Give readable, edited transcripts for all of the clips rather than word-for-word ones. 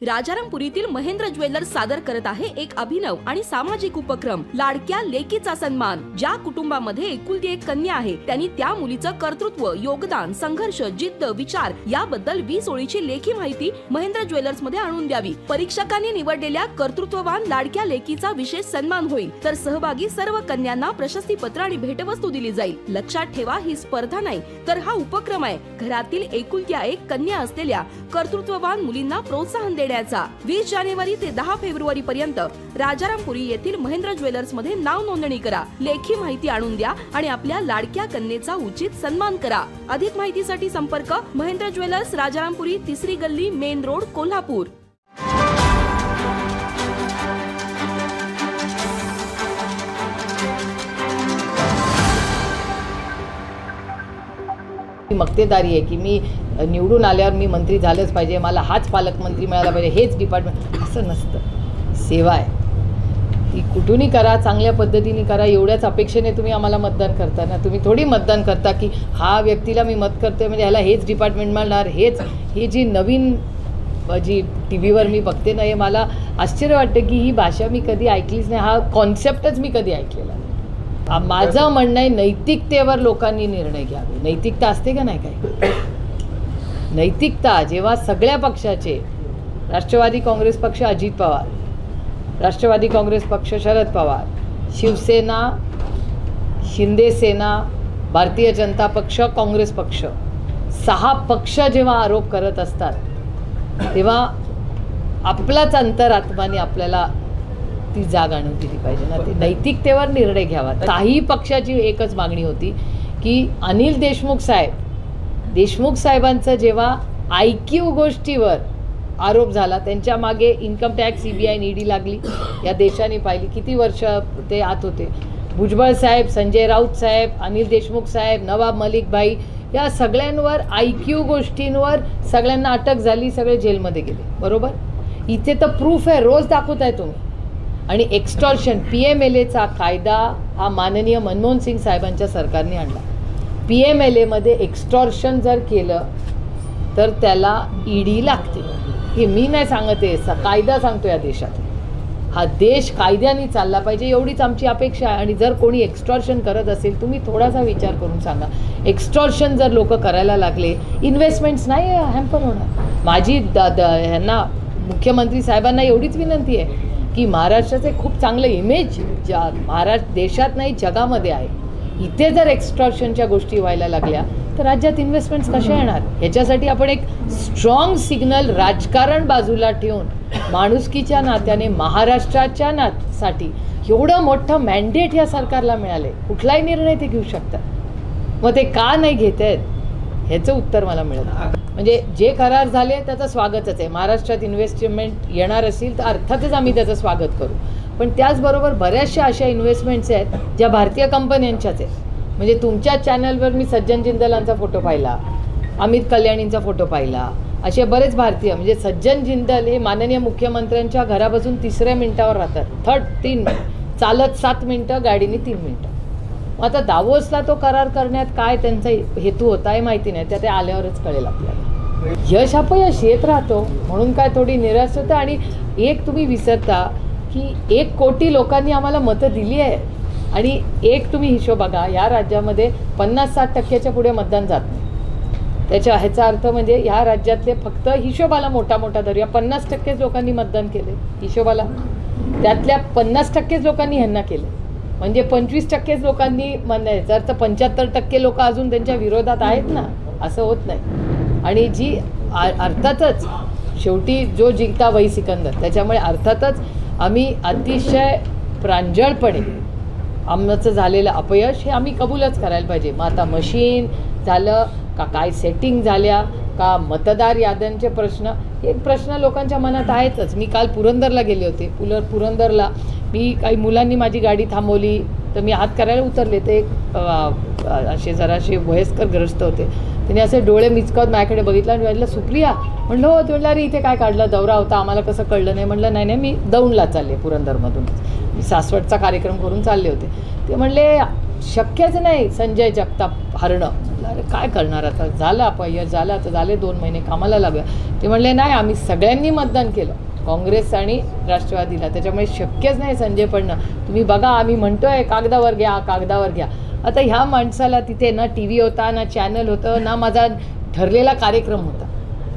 राजारामपुरीतील Mahendra jewellers सादर करत आहे एक अभिनव आणि सामाजिक उपक्रम लाडक्या लेकीचा सन्मान। ज्या कुटुंबामध्ये एकुलती एक कन्या आहे त्यांनी त्या मुलीचं कर्तृत्व, योगदान, संघर्ष, जिद्द, विचार याबद्दल 20 ओळीची लेखी माहिती महेंद्र ज्वेलर्स मध्ये आणून द्यावी। परीक्षकांनी निवडलेल्या कर्तृत्ववान लाडक्या लेकीचा विशेष सन्मान होईल, तर सहभागी सर्व कन्यांना प्रशस्तीपत्र आणि भेटवस्तू दिली जाईल। लक्षात ठेवा, ही स्पर्धा नाही तर हा उपक्रम आहे घरातील एकुलत्या एक कन्या असलेल्या कर्तृत्ववान मुलींना प्रोत्साहन देण्याचा। 20 जानेवारी ते 10 फेब्रुवारी पर्यंत राजारामपुरी येथील महेंद्र ज्वेलर्स मध्ये नाव नोंदणी करा, लेखी माहिती आणून द्या आणि आपल्या लाडक्या कन्येचा उचित सन्मान करा। अधिक माहितीसाठी संपर्क महेंद्र ज्वेलर्स, राजारामपुरी, 3री गल्ली, मेन रोड, कोल्हापूर। मक्तेदारी आहे की मी निवडून आल्यावर मी मंत्री झालंच पाहिजे, मला हाच पालकमंत्री मिळाला पाहिजे, हेच डिपार्टमेंट, असं नसतं। सेवा आहे ती कुठूनही करा, चांगल्या पद्धतीने करा, एवढ्याच अपेक्षेने तुम्ही आम्हाला मतदान करता ना। तुम्ही थोडी मतदान करता की हा व्यक्तीला मी मत करते म्हणजे ह्याला हेच डिपार्टमेंट मिळणार, हेच। ही जी नवीन जी टी व्हीवर मी बघते ना, हे मला आश्चर्य वाटतं की ही भाषा मी कधी ऐकलीच नाही, हा कॉन्सेप्टच मी कधी ऐकलेला नाही। माझं म्हणणं आहे नैतिकतेवर लोकांनी निर्णय घ्यावे। नैतिकता असते का नाही? काय नैतिकता जेव्हा सगळ्या पक्षाचे, राष्ट्रवादी काँग्रेस पक्ष अजित पवार, राष्ट्रवादी काँग्रेस पक्ष शरद पवार, शिवसेना, शिंदे सेना, भारतीय जनता पक्ष, काँग्रेस पक्ष, 6 पक्ष जेव्हा आरोप करत असतात तेव्हा आपलाच अंतरात्माने आपल्याला ती जाग आणून दिली पाहिजे ना। ती नैतिकतेवर निर्णय घ्यावा। काही पक्षाची एकच मागणी होती की अनिल देशमुख साहेबांचं जेव्हा IQ गोष्टीवर आरोप झाला, त्यांच्या मागे इन्कम टॅक्स, CBI, ED लागली, या देशाने पाहिली किती वर्ष ते आत होते। भुजबळ साहेब, संजय राऊत साहेब, अनिल देशमुख साहेब, नवाब मलिक भाई, या सगळ्यांवर IQ गोष्टींवर सगळ्यांना अटक झाली, सगळे जेलमध्ये गेले, बरोबर। इथे तर प्रूफ आहे, रोज दाखवत आहे तुम्ही। आणि एक्स्टॉर्शन, PMLAचा कायदा हा माननीय मनमोहन सिंग साहेबांच्या सरकारने आणला। PMLAमध्ये एक्स्टॉर्शन जर केलं तर त्याला ED लागते। हे मी नाही सांगत आहे, कायदा सांगतो या देशात। हा देश कायद्याने चालला पाहिजे, एवढीच आमची अपेक्षा आहे। आणि जर कोणी एक्स्टॉर्शन करत असेल, तुम्ही थोडासा विचार करून सांगा। एक्स्टॉर्शन जर लोक करायला लागले, इन्व्हेस्टमेंट्स नाही हॅम्पर होणार। माझी ह्यांना, मुख्यमंत्री साहेबांना एवढीच विनंती आहे की महाराष्ट्राचे खूप चांगलं इमेज महाराष्ट्र देशात नाही जगामध्ये आहे। इथे जर एक्स्टॉर्शनच्या गोष्टी व्हायला लागल्या तर राज्यात इन्व्हेस्टमेंट्स कशा येणार? ह्याच्यासाठी आपण एक स्ट्रॉंग सिग्नल, राजकारण बाजूला ठेवून माणुसकीच्या नात्याने महाराष्ट्राच्या साठी एवढं मोठं मॅन्डेट या सरकारला मिळाले, कुठलाही निर्णय ते घेऊ शकतात। मग ते का नाही घेत आहेत ह्याचं उत्तर मला मिळत नाही। म्हणजे जे करार झाले त्याचं स्वागतच आहे। महाराष्ट्रात इन्व्हेस्टमेंट येणार असेल तर अर्थातच आम्ही त्याचं स्वागत करू, पण त्याचबरोबर बऱ्याचशा अशा इन्व्हेस्टमेंट्स आहेत ज्या भारतीय कंपन्यांच्याच आहेत। म्हणजे तुमच्या चॅनलवर मी सज्जन जिंदलांचा फोटो पाहिला, अमित कल्याणींचा फोटो पाहिला, असे बरेच भारतीय, म्हणजे सज्जन जिंदल हे माननीय मुख्यमंत्र्यांच्या घरापासून 3ऱ्या मिनिटावर राहतात, 3 चालत 7 मिनिटं, गाडीने 3 मिनिटं। आता दावोसला तो करार करण्यात काय त्यांचा हेतू होता हे माहिती नाही, त्या आल्यावरच कळेल आपल्याला। यश अपयश येत राहतो म्हणून काय थोडी निराश होतं। आणि एक तुम्ही विसरता की 1 कोटी लोकांनी आम्हाला मतं दिली आहे, आणि एक तुम्ही हिशोब बघा, या राज्यामध्ये 50-60% पुढे मतदान जात नाही। ह्याचा अर्थ म्हणजे ह्या राज्यातले फक्त हिशोबाला मोठा धरूया 50% लोकांनी मतदान केले हिशोबाला, त्यातल्या 50% लोकांनी ह्यांना केले, म्हणजे 25% लोकांनी म्हणायचं अर्थ 75% लोक अजून त्यांच्या विरोधात आहेत ना, असं होत नाही। आणि जी अर्थातच शेवटी जो जिंकता वही सिकंदर, त्याच्यामुळे अर्थातच आम्ही अतिशय प्रांजळपणे आमचं झालेलं अपयश हे आम्ही कबूलच करायला पाहिजे। मग आता मशीन झालं का, काय सेटिंग झाल्या का, मतदार याद्यांचे प्रश्न, एक प्रश्न लोकांच्या मनात आहेतच। मी काल पुरंदरला गेले होते, पुरंदरला मी काही मुलांनी माझी गाडी थांबवली तर मी हात करायला उतरले, ते एक जराशे वयस्कर ग्रस्त होते, त्याने असे डोळे मिचकावत माझ्याकडे बघितलं आणि म्हटलं सुप्रिया, म्हणलं हो, ते म्हणलं अरे इथे काय काढलं, दौरा होता, आम्हाला कसं कळलं नाही? म्हणलं नाही मी दौंडला चालले, पुरंदरमधून मी सासवडचा कार्यक्रम करून चालले होते। ते म्हणले शक्यच नाही संजय जगताप हरणं. अरे काय करणार आता, झालं अपयश झालं, आता झाले 2 महिने कामाला लागूया. ते म्हणले नाही आम्ही सगळ्यांनी मतदान केलं, काँग्रेस आणि राष्ट्रवादीला, त्याच्यामुळे शक्यच नाही संजय पडणं. तुम्ही बघा आम्ही म्हणतोय कागदावर घ्या कागदावर घ्या. आता ह्या माणसाला तिथे ना टी व्ही होता, ना चॅनल होतं, ना माझा ठरलेला कार्यक्रम होता.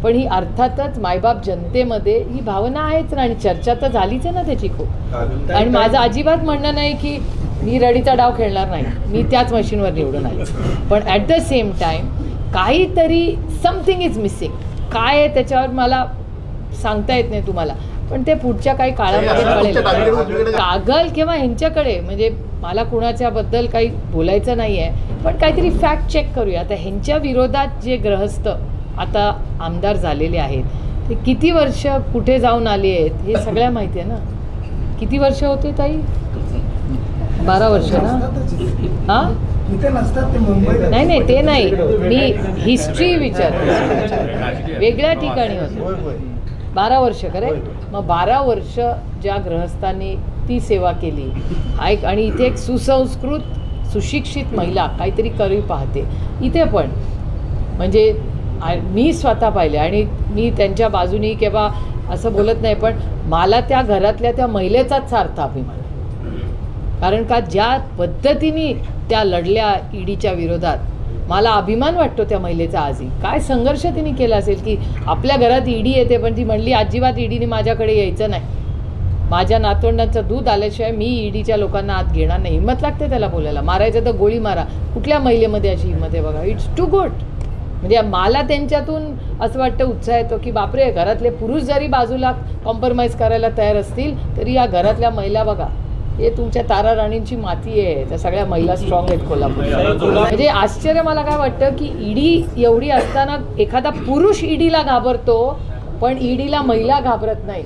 पण ही अर्थातच मायबाप जनतेमध्ये ही भावना आहेच ना, आणि चर्चा तर झालीच आहे ना त्याची खूप. आणि माझं अजिबात म्हणणं नाही की मी रडीचा डाव खेळणार नाही, मी त्याच मशीनवर निवडून आले. पण ॲट द सेम टाईम काहीतरी समथिंग इज मिसिंग. काय आहे त्याच्यावर मला सांगता येत नाही तुम्हाला, पण ते पुढच्या काही काळामध्ये कळेल. कागल किंवा ह्यांच्याकडे, म्हणजे मला कुणाच्याबद्दल काही बोलायचं नाही आहे, पण काहीतरी फॅक्ट चेक करूया. आता ह्यांच्या विरोधात जे ग्रहस्थ आता आमदार झालेले आहेत ते किती वर्ष कुठे जाऊन आले आहेत हे सगळ्या माहिती आहे ना. किती वर्ष होते ताई? 12 वर्ष ना. हां नाही नाही ते नाही, मी हिस्ट्री विचारते. वेगळ्या ठिकाणी होते 12 वर्ष करेक्ट. मग 12 वर्ष ज्या गृहस्थांनी ती सेवा केली आणि इथे एक सुसंस्कृत सुशिक्षित महिला काहीतरी करू पाहते इथे पण. म्हणजे मी स्वतः पाहिले आणि मी त्यांच्या बाजूनी किंवा असं बोलत नाही, पण मला त्या घरातल्या त्या महिलेचाच सार्थ अभिमान. कारण का ज्या पद्धतीने त्या लढल्या ईडीच्या विरोधात, मला अभिमान वाटतो त्या महिलेचा. आजही काय संघर्ष तिने केला असेल की आपल्या घरात ईडी येते, पण ती म्हणली अजिबात ईडीने माझ्याकडे यायचं नाही, माझ्या नातवंडांचं दूध आल्याशिवाय मी ईडीच्या लोकांना आत घेणार नाही. हिंमत लागते त्याला बोलायला. मारायचं तर गोळी मारा. कुठल्या महिलेमध्ये अशी हिंमत आहे बघा. It's too good. म्हणजे मला त्यांच्यातून असं वाटतं, उत्साह येतो की बापरे, घरातले पुरुष जरी बाजूला कॉम्प्रोमाइज करायला तयार असतील तरी या घरातल्या महिला बघा, हे तुमच्या तारा राणींची माती आहे. त्या सगळ्या महिला स्ट्रॉंग आहेत कोल्हापूर. म्हणजे आश्चर्य मला काय वाटतं की ईडी एवढी असताना एखादा पुरुष ईडीला घाबरतो, पण ईडीला महिला घाबरत नाही.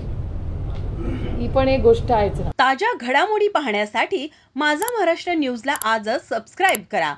ही पण एक गोष्ट आहेच ना. ताज्या घडामोडी पाहण्यासाठी माझा महाराष्ट्र न्यूजला आजच सबस्क्राईब करा.